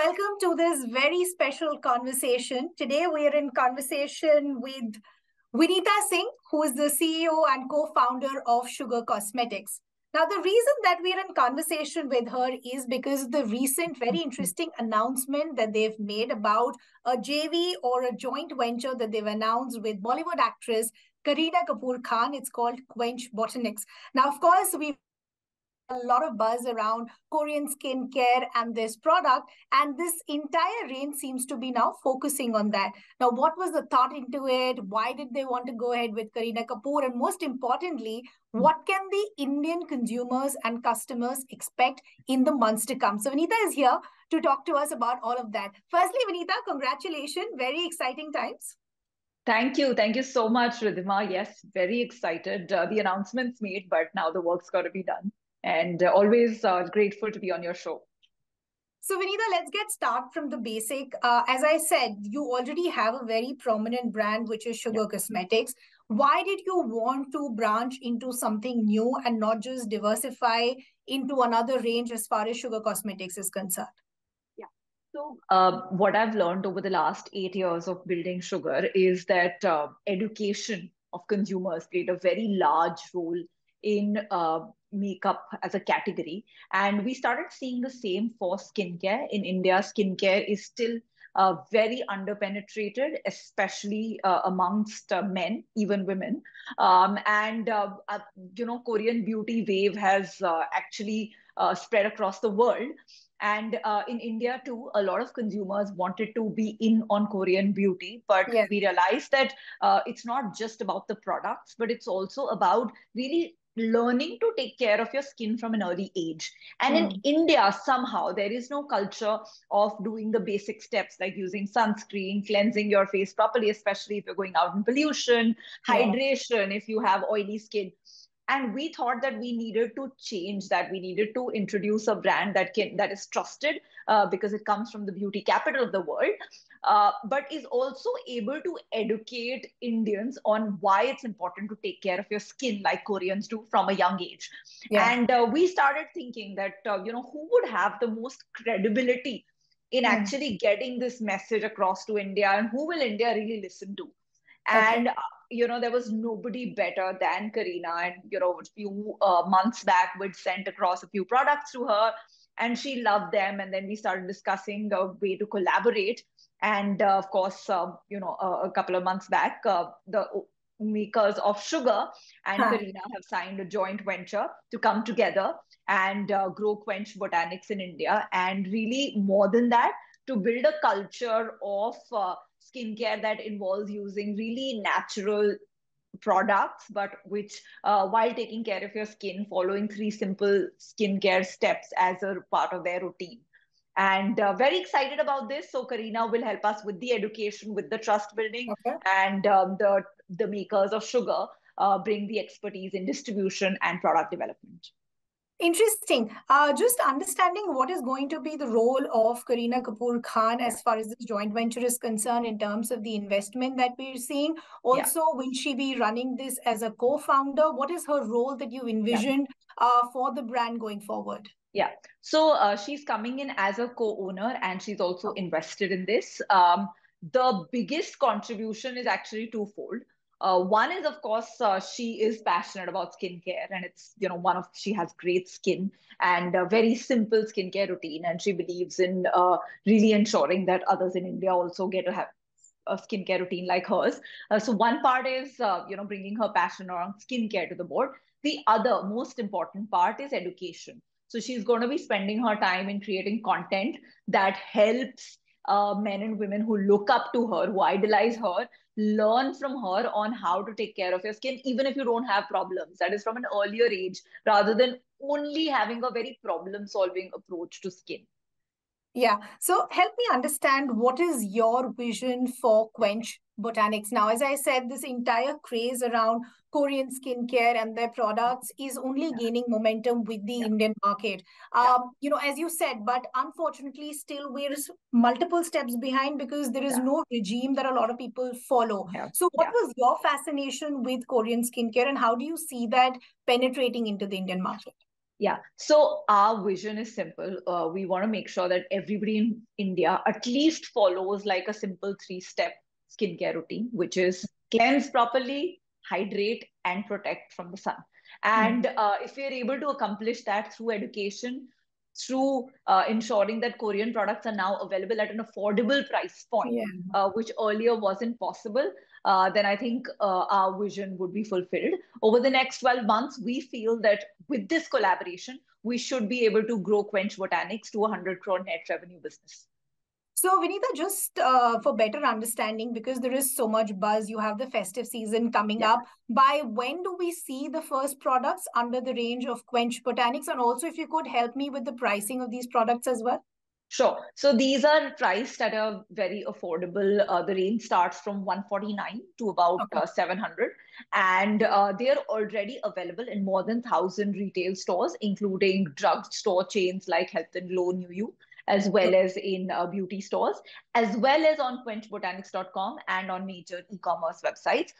welcome to this very special conversation. Today, we are in conversation with Vinita Singh, who is the CEO and co-founder of Sugar Cosmetics. Now, the reason that we're in conversation with her is because of the recent, very interesting announcement that they've made about a JV or a joint venture that they've announced with Bollywood actress Kareena Kapoor Khan. It's called Quench Botanics. Now, of course, we've a lot of buzz around Korean skincare and this product, and this entire range seems to be now focusing on that. Now, what was the thought into it? Why did they want to go ahead with Kareena Kapoor? And most importantly, what can the Indian consumers and customers expect in the months to come? So Vinita is here to talk to us about all of that. Firstly, Vinita, congratulations. Very exciting times. Thank you. Thank you so much, Ridhima. Yes, very excited. The announcement's made, but now the work's got to be done. And always grateful to be on your show. So, Vinita, let's get started from the basic. As I said, you already have a very prominent brand, which is Sugar Cosmetics. Why did you want to branch into something new and not just diversify into another range as far as Sugar Cosmetics is concerned? So, what I've learned over the last 8 years of building Sugar is that education of consumers played a very large role in makeup as a category. And we started seeing the same for skincare. In India, skincare is still very underpenetrated, especially amongst men, even women. Korean beauty wave has actually spread across the world. And in India too, a lot of consumers wanted to be in on Korean beauty, but we realized that it's not just about the products, but it's also about really learning to take care of your skin from an early age. And in India, somehow there is no culture of doing the basic steps like using sunscreen, cleansing your face properly, especially if you're going out in pollution, hydration, if you have oily skin. And we thought that we needed to change that. We needed to introduce a brand that is trusted because it comes from the beauty capital of the world, but is also able to educate Indians on why it's important to take care of your skin like Koreans do from a young age. And we started thinking that, who would have the most credibility in actually getting this message across to India, and who will India really listen to? And there was nobody better than Kareena. And a few months back, we'd sent across a few products to her, and she loved them. And then we started discussing a way to collaborate. And of course, a couple of months back, the makers of Sugar and Kareena have signed a joint venture to come together and grow Quench Botanics in India. And really, more than that, to build a culture of skincare that involves using really natural products, but which while taking care of your skin, following 3 simple skincare steps as a part of their routine. And very excited about this. So Kareena will help us with the education, with the trust building, and the makers of Sugar bring the expertise in distribution and product development. Interesting. Just understanding what is going to be the role of Kareena Kapoor Khan as far as this joint venture is concerned in terms of the investment that we're seeing. Also, will she be running this as a co-founder? What is her role that you envisioned for the brand going forward? Yeah. So she's coming in as a co-owner, and she's also invested in this. The biggest contribution is actually twofold. One is, of course, she is passionate about skincare, and it's, she has great skin and a very simple skincare routine. And she believes in really ensuring that others in India also get to have a skincare routine like hers. So one part is, bringing her passion around skincare to the board. The other most important part is education. So she's going to be spending her time in creating content that helps men and women who look up to her, who idolize her, learn from her on how to take care of your skin, even if you don't have problems. That is from an earlier age, rather than only having a very problem-solving approach to skin. Yeah. So help me understand, what is your vision for Quench Botanics? Now, as I said, this entire craze around Korean skincare and their products is only gaining momentum with the Indian market. As you said, but unfortunately, still we're multiple steps behind because there is no regime that a lot of people follow. So what was your fascination with Korean skincare, and how do you see that penetrating into the Indian market? Yeah. So our vision is simple. We want to make sure that everybody in India at least follows like a simple three-step skincare routine, which is cleanse properly, hydrate, and protect from the sun. And if we are able to accomplish that through education, through ensuring that Korean products are now available at an affordable price point, Yeah. which earlier wasn't possible, then I think our vision would be fulfilled. Over the next 12 months, we feel that with this collaboration, we should be able to grow Quench Botanics to a 100 crore net revenue business. So, Vinita, just for better understanding, because there is so much buzz, you have the festive season coming Yeah. up. By when do we see the first products under the range of Quench Botanics? And also, if you could help me with the pricing of these products as well. Sure. So these are priced at a very affordable. The range starts from 149 to about Okay. 700, and they are already available in more than 1,000 retail stores, including drug store chains like Health and Glow, New You, as well as in beauty stores, as well as on quenchbotanics.com and on major e-commerce websites.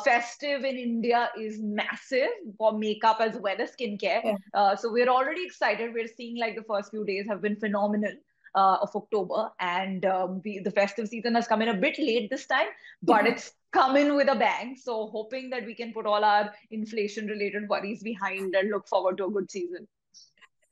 Festive in India is massive for makeup as well as skincare. Yeah. So we're already excited. We're seeing like the first few days have been phenomenal of October, and the festive season has come in a bit late this time, but it's come in with a bang. So hoping that we can put all our inflation-related worries behind and look forward to a good season.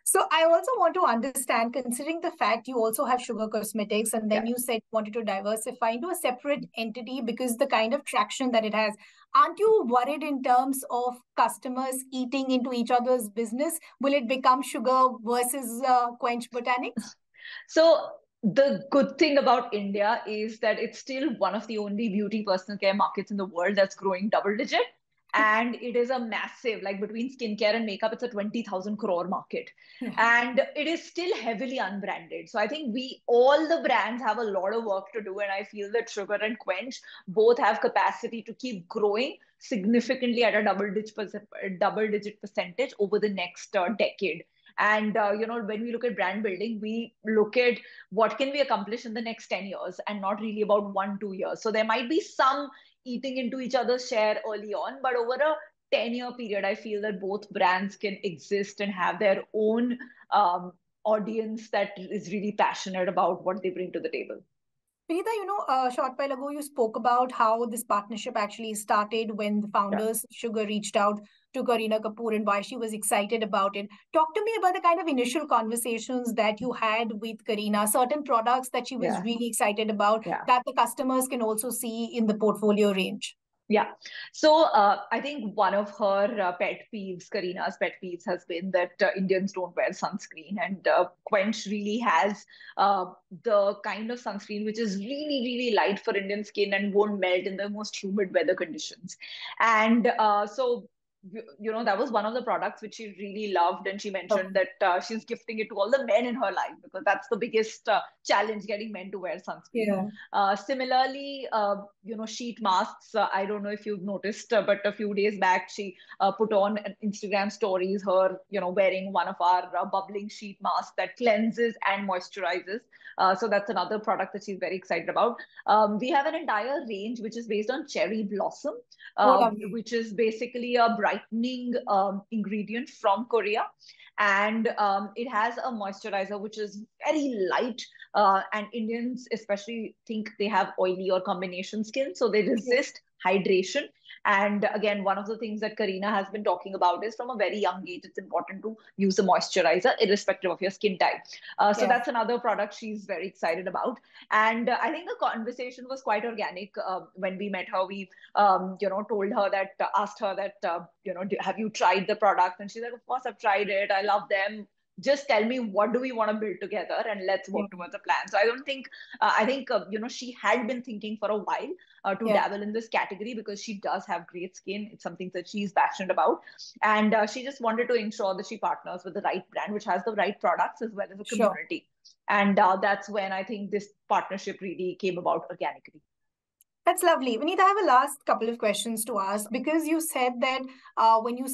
So I also want to understand, considering the fact you also have Sugar Cosmetics, and then Yeah. you said you wanted to diversify into a separate entity because the kind of traction that it has. Aren't you worried in terms of customers eating into each other's business? Will it become Sugar versus Quench Botanics? So the good thing about India is that it's still one of the only beauty personal care markets in the world that's growing double digit. And it is a massive, like between skincare and makeup, it's a 20,000 crore market. Yeah. And it is still heavily unbranded. So I think all the brands have a lot of work to do. And I feel that Sugar and Quench both have capacity to keep growing significantly at a double digit percentage over the next decade. And when we look at brand building, we look at what can we accomplish in the next 10 years and not really about 1 2 years. So there might be some eating into each other's share early on, but over a 10-year period, I feel that both brands can exist and have their own audience that is really passionate about what they bring to the table. Vinita, a short while ago, you spoke about how this partnership actually started when the Yeah. founders of Sugar reached out to Kareena Kapoor and why she was excited about it. Talk to me about the kind of initial conversations that you had with Kareena, certain products that she was Yeah. really excited about Yeah. that the customers can also see in the portfolio range. Yeah. So I think one of her pet peeves, Kareena's pet peeves, has been that Indians don't wear sunscreen. And Quench really has the kind of sunscreen which is really, really light for Indian skin and won't melt in the most humid weather conditions. And that was one of the products which she really loved. And she mentioned Okay. that she's gifting it to all the men in her life because that's the biggest challenge, getting men to wear sunscreen. Yeah. Similarly, sheet masks. I don't know if you've noticed, but a few days back, she put on an Instagram stories, her, wearing one of our bubbling sheet masks that cleanses and moisturizes. So that's another product that she's very excited about. We have an entire range which is based on cherry blossom, Oh, lovely. which is basically a brightening ingredient from Korea. And it has a moisturizer which is very light, and Indians especially think they have oily or combination skin, so they Yeah. resist hydration. And again, one of the things that Kareena has been talking about is from a very young age, it's important to use a moisturizer irrespective of your skin type. So Yes. that's another product she's very excited about. And I think the conversation was quite organic. When we met her, we, told her that, asked her that, have you tried the product? And she's like, of course, I've tried it. I love them. Just tell me what do we want to build together and let's Yeah. work towards a plan. So I think she had been thinking for a while to Yeah. dabble in this category because she does have great skin. It's something that she's passionate about, and she just wanted to ensure that she partners with the right brand which has the right products as well as a Sure. community. And that's when I think this partnership really came about organically. That's lovely. Vinita, I have a last couple of questions to ask because you said that when you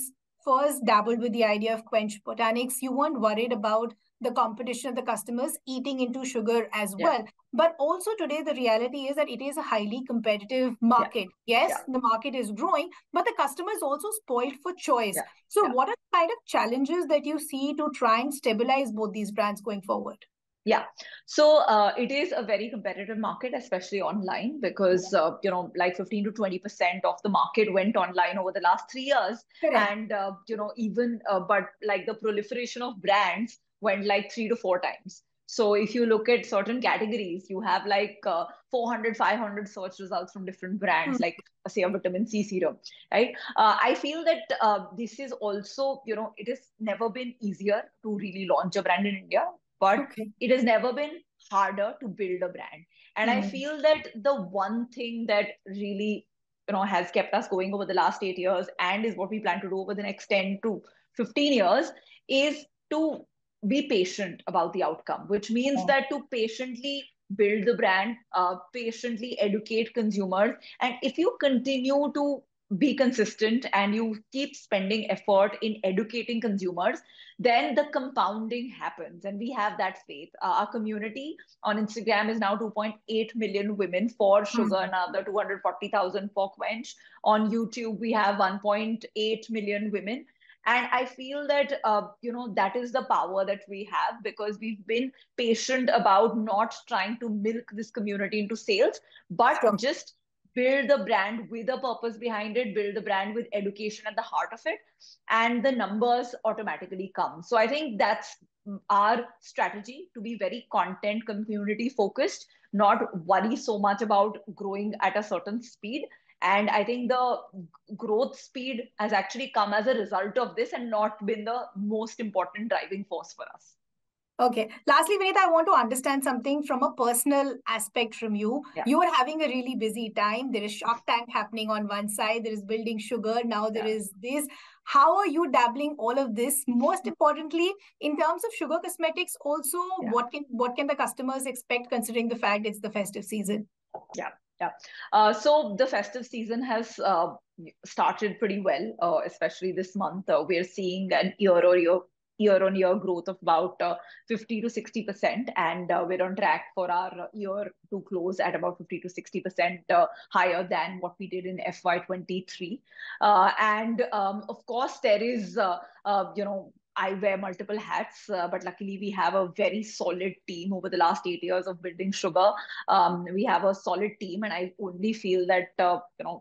first dabbled with the idea of Quench Botanics, you weren't worried about the competition of the customers eating into sugar as Yeah. well. But also today, the reality is that it is a highly competitive market. Yeah. Yes, the market is growing, but the customer is also spoiled for choice. So Yeah. what are the kind of challenges that you see to try and stabilize both these brands going forward? Yeah. So it is a very competitive market, especially online, because like 15 to 20% of the market went online over the last 3 years. Correct. And even but like the proliferation of brands went like 3 to 4 times. So if you look at certain categories, you have like 400, 500 search results from different brands, like say a vitamin C serum, right? I feel that this is also, it has never been easier to really launch a brand in India, but Okay. it has never been harder to build a brand. And I feel that the one thing that really has kept us going over the last 8 years, and is what we plan to do over the next 10 to 15 years, is to be patient about the outcome, which means that to patiently build the brand, patiently educate consumers. And if you continue to be consistent and you keep spending effort in educating consumers, then the compounding happens. And we have that faith. Our community on Instagram is now 2.8 million women for sugar, another 240,000 for Quench. On YouTube, we have 1.8 million women. And I feel that, that is the power that we have, because we've been patient about not trying to milk this community into sales, but Sure. just build the brand with a purpose behind it, build the brand with education at the heart of it, and the numbers automatically come. So I think that's our strategy, to be very content community focused, not worry so much about growing at a certain speed. And I think the growth speed has actually come as a result of this and not been the most important driving force for us. Okay. Lastly, Vinita, I want to understand something from a personal aspect from you. Yeah. You are having a really busy time. There is Shark Tank happening on one side. There is building sugar. Now there is this. How are you dabbling all of this? Most importantly, in terms of sugar cosmetics, also, what can the customers expect considering the fact it's the festive season? Yeah. So the festive season has started pretty well, especially this month. We're seeing an year-on-year growth of about 50 to 60%, and we're on track for our year to close at about 50 to 60% higher than what we did in FY23. And of course, there is, I wear multiple hats, but luckily we have a very solid team over the last 8 years of building sugar. We have a solid team, and I only feel that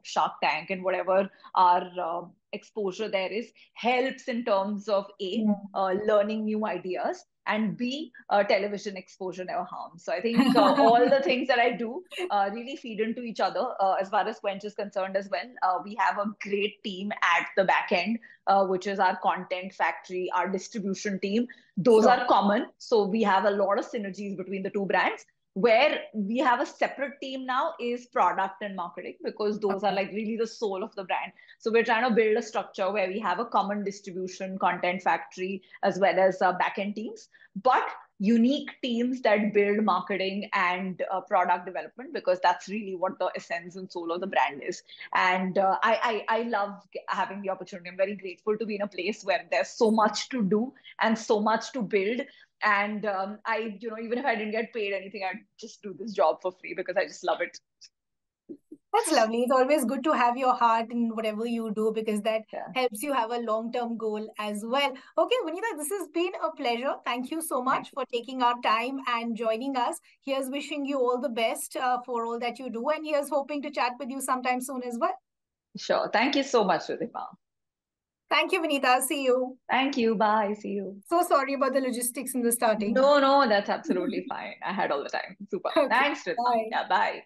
Shark Tank and whatever our exposure there is helps in terms of learning new ideas, and B, television exposure never harms. So I think all the things that I do really feed into each other. As far as Quench is concerned as well, we have a great team at the back end, which is our content factory, our distribution team. Those are common. So we have a lot of synergies between the two brands. Where we have a separate team now is product and marketing, because those are like really the soul of the brand. So we're trying to build a structure where we have a common distribution, content factory, as well as back-end teams, but unique teams that build marketing and product development, because that's really what the essence and soul of the brand is. And I love having the opportunity. I'm very grateful to be in a place where there's so much to do and so much to build. And I, even if I didn't get paid anything, I'd just do this job for free because I just love it. That's lovely. It's always good to have your heart in whatever you do, because that helps you have a long-term goal as well. Okay, Vinita, this has been a pleasure. Thank you so much for taking our time and joining us. Here's wishing you all the best for all that you do. And here's hoping to chat with you sometime soon as well. Sure. Thank you so much, Ridhima. Thank you, Vinita. See you. Thank you. Bye. See you. So sorry about the logistics in the starting. No, that's absolutely fine. I had all the time. Super. Okay. Thanks, Ridhima. Bye. Yeah, bye.